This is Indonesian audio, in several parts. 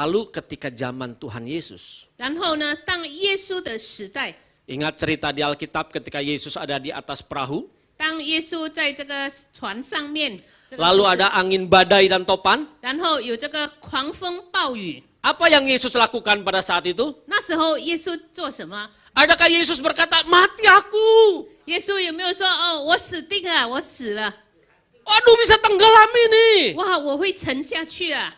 Lalu ketika zaman Tuhan Yesus, 然后呢，当耶稣的时代， ingat cerita di Alkitab ketika Yesus ada di atas perahu, 当耶稣在这个船上面，这个 lalu ada angin badai dan topan. 然后有这个狂风暴雨， Apa yang Yesus lakukan pada saat itu? 那时候耶稣做什么？ Adakah Yesus berkata, mati aku? 耶稣有没有说哦，我死定了，我死了， Waduh, bisa tenggelam ini. 哇，我会沉下去啊？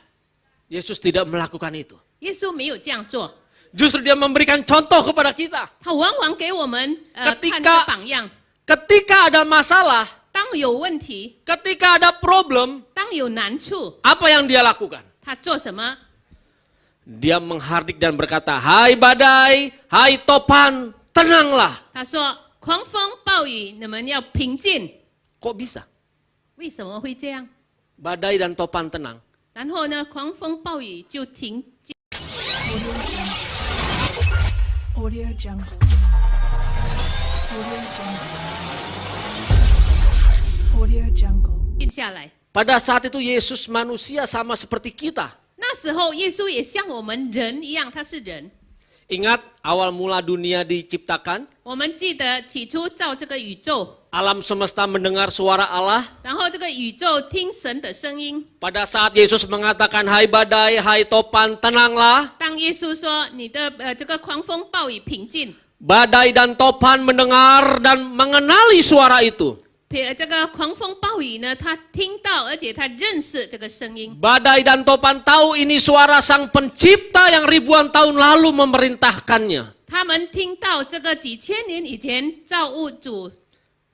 Yesus tidak melakukan itu. 耶稣没有这样做， Justru dia memberikan contoh kepada kita. 他往往给我们看 Ketika- 个榜样。 Ketika ada masalah, 当有问题， ketika ada problem, 当有难处， apa yang dia lakukan? 他做什么？ Dia menghardik dan berkata, hai badai, hai topan, tenanglah. 他说：“狂风暴雨，你们要平静。 Kok bisa? ”为什么会这样？ Badai dan topan tenang. 然后呢，狂风暴雨就停静。 Audio Jungle. Audio Jungle. Audio Jungle. 静下来。 Pada saat itu Yesus manusia sama seperti kita. 那时候耶稣也像我们人一样，他是人。 Ingat awal mula dunia diciptakan, 我们记得起初造这个宇宙， alam semesta mendengar suara Allah. 然后这个宇宙听神的声音。 Pada saat Yesus mengatakan, hai badai, hai topan, tenanglah. 当耶稣说你的这个狂风暴雨平静， Badai dan topan mendengar dan mengenali suara itu. 这个狂风暴雨呢，他听到，而且他认识这个声音。 Badai dan topan tahu ini suara sang pencipta yang ribuan tahun lalu memerintahkannya. 他们听到这个几千年以前造物主，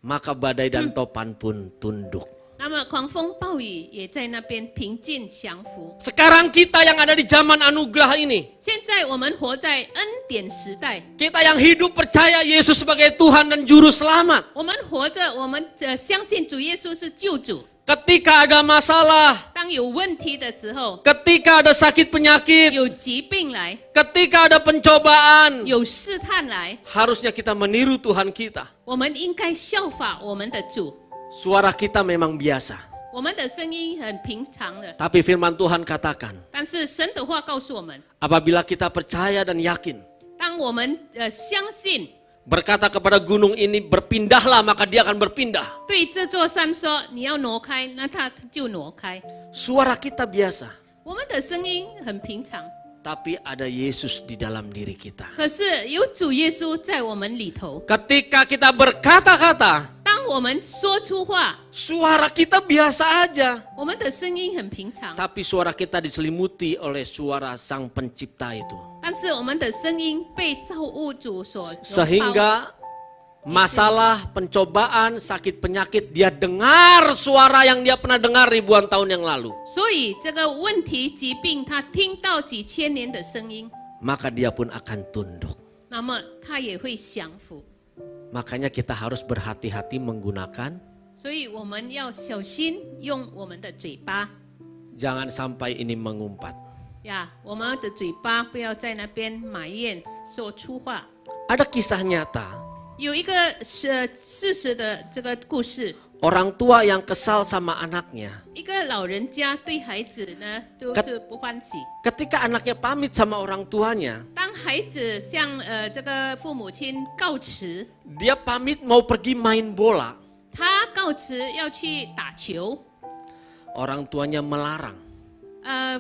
Maka badai dan topan pun tunduk. 那么狂风暴雨也在那边平静降服。 Sekarang kita yang ada di zaman anugerah ini, 现在我们活在恩典时代， kita yang hidup percaya Yesus sebagai Tuhan dan Juru Selamat. 我们活着，我们相信主耶稣是救主。 Ketika ada masalah, 当有问题的时候， ketika ada sakit penyakit, 有疾病来， ketika ada pencobaan, 有试探来， harusnya kita meniru Tuhan kita. 我们应该效法我们的主。 Suara kita memang biasa. 我们的声音很平常的， Tapi firman Tuhan katakan, 但是神的话告诉我们， apabila kita percaya dan yakin, 当我们相信， berkata kepada gunung ini berpindahlah, maka dia akan berpindah. 对这座山说你要挪开，那它就挪开。 Suara kita biasa, 我们的声音很平常， tapi ada Yesus di dalam diri kita. 可是有主耶稣在我们里头。 Ketika kita berkata-kata, 当我们说出话， suara kita biasa aja. 我们的声音很平常， Tapi suara kita diselimuti oleh suara sang pencipta itu. 但是我们的声音被造物主所拥抱。 Sehingga masalah, pencobaan, sakit penyakit, dia dengar suara yang dia pernah dengar ribuan tahun yang lalu. 所以这个问题、疾病，他听到几千年的声音， Maka dia pun akan tunduk. 那么他也会降服。 Makanya kita harus berhati-hati menggunakan, 所以我们要小心用我们的嘴巴 jangan sampai ini mengumpat. 呀，我们的嘴巴不要在那边埋怨、说粗话。 Ada kisah nyata, 有一个事实的这个故事， orang tua yang kesal sama anaknya. 一个老人家对孩子呢就是不欢喜。 Ketika anaknya pamit sama orang tuanya, 当孩子向这个父母亲告辞， dia pamit mau pergi main bola. 他告辞要去打球， Orang tuanya melarang,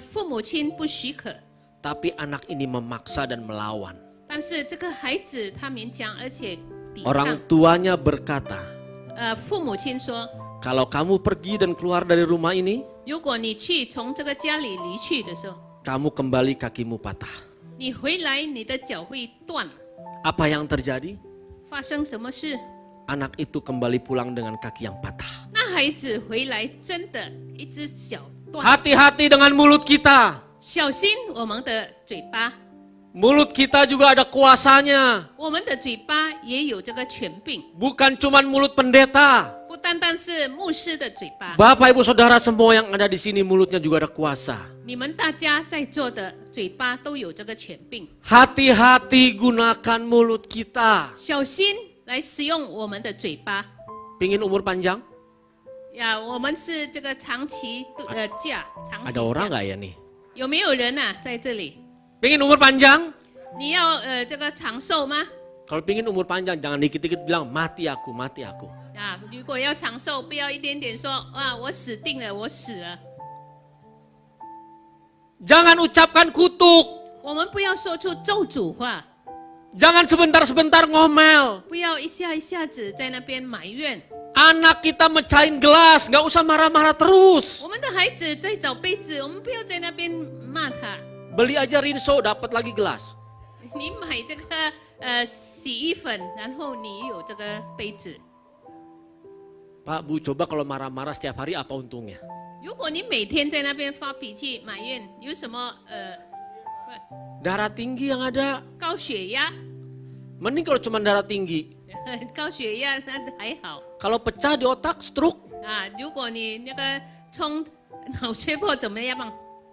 父母亲不许可， tapi anak ini memaksa dan melawan. 但是这个孩子他勉强而且抵抗 Orang。tuanya berkata, 父母亲说， kalau kamu pergi dan keluar dari rumah ini, 如果你从这个家里离去的时候， kamu kembali kakimu patah. 你回来你的脚会断， Apa yang terjadi? 发生什么事？ Anak itu kembali pulang dengan kaki yang patah. 那孩子回来真的一只脚断。 Hati-hati dengan mulut kita. 小心我们的嘴巴， Mulut kita juga ada kuasanya. 我们的嘴巴也有这个权柄， Bukan cuman mulut pendeta. 不单单是牧师的嘴巴。 Bapak ibu saudara semua yang ada di sini mulutnya juga ada kuasa. 你们大家在座的嘴巴都有这个权柄， Hati-hati gunakan mulut kita. 小心来使用我们的嘴巴 Pingin umur panjang? 呀。我们是这个长期长期 Ada orang 假 nggak ya nih? 有没有人啊在这里？ Pingin umur panjang? 你要这个长寿吗？ Kalau pingin umur panjang, jangan dikit-dikit bilang mati aku, mati aku. 啊，如果要长寿，不要一点点说啊，我死定了，我死了。 Jangan ucapkan kutuk. 我们不要说出咒诅话， Jangan sebentar-sebentar ngomel. 不要一下一下子在那边埋怨。 Anak kita mecahin gelas, gak usah marah-marah terus. 我们的孩子在找杯子，我们不要在那边骂他。 Beli aja rinso, dapat lagi gelas. 你买这个洗衣粉，然后你有这个杯子。 Pak, Bu, coba kalau marah-marah setiap hari apa untungnya? 如果你每天在那边发脾气、埋怨，有什么Darah tinggi yang ada. 高血压？ Mending kalau cuma darah tinggi. 高血压那还好 Kalau pecah di otak, stroke. 啊。如果你那个冲脑缺破怎么样？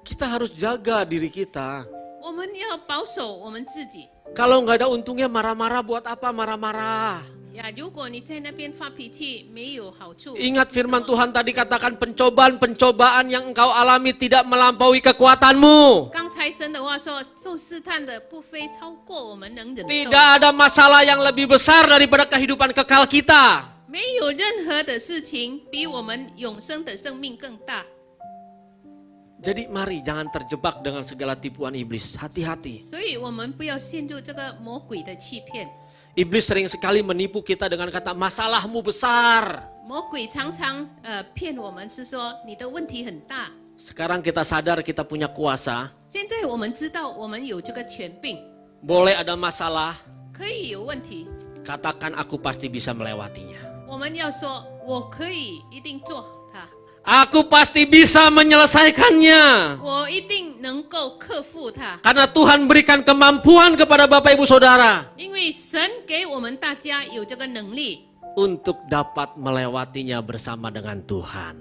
Kita harus jaga diri kita. 我们要保守我们自己 Kalau nggak ada untungnya marah-marah, buat apa marah-marah? 呀。如果你在那边发脾气，没有好处。 Ingat firman Tuhan tadi katakan pencobaan-pencobaan yang engkau alami tidak melampaui kekuatanmu. 刚才神的话说，受试探的不非超过我们能忍受， Tidak ada masalah yang lebih besar daripada kehidupan kekal kita. 没有任何的事情比我们永生的生命更大。 Jadi mari jangan terjebak dengan segala tipuan iblis. Hati-hati. 所以我们不要陷入这个魔鬼的欺骗。 Iblis sering sekali menipu kita dengan kata masalahmu besar. 魔鬼常常骗我们，是说你的问题很大。 Sekarang kita sadar kita punya kuasa. 现在我们知道我们有这个权柄， Boleh ada masalah, 可以有问题， katakan aku pasti bisa melewatinya. 我们要说我可以一定做好它， Aku pasti bisa menyelesaikannya. 我一定能够克服它， Karena Tuhan berikan kemampuan kepada Bapak Ibu Saudara 因为神给我们大家有这个能力， untuk dapat melewatinya bersama dengan Tuhan.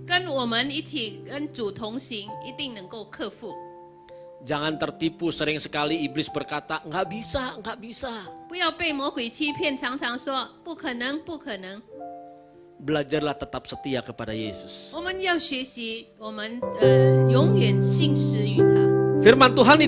跟我们一起跟主同行，一定能够克服。 Jangan tertipu, sering sekali iblis berkata, nggak bisa, nggak bisa. 不要被魔鬼欺骗，常常说不可能，不可能。 Belajarlah tetap setia kepada Yesus. 我们要学习，我们永远信实于他。 Firman Tuhan